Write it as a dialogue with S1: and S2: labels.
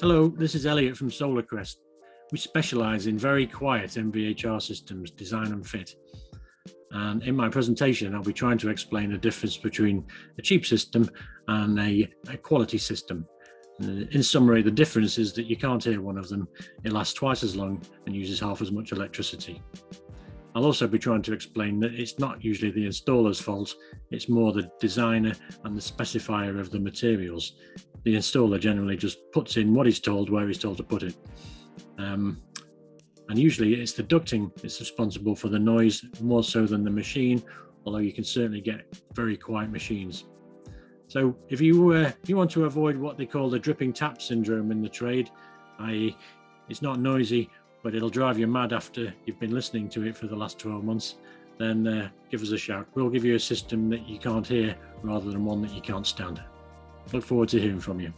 S1: Hello, this is Elliot from Solarcrest. We specialise in very quiet MVHR systems, design and fit. And in my presentation, I'll be trying to explain the difference between a cheap system and a quality system. In summary, the difference is that you can't hear one of them. It lasts twice as long and uses half as much electricity. I'll also be trying to explain that it's not usually the installer's fault, it's more the designer and the specifier of the materials. The installer generally just puts in what he's told, where he's told to put it. And usually it's the ducting that's responsible for the noise more so than the machine, although you can certainly get very quiet machines. So if you want to avoid what they call the dripping tap syndrome in the trade, i.e. it's not noisy, but it'll drive you mad after you've been listening to it for the last 12 months, then give us a shout. We'll give you a system that you can't hear rather than one that you can't stand. Look forward to hearing from you.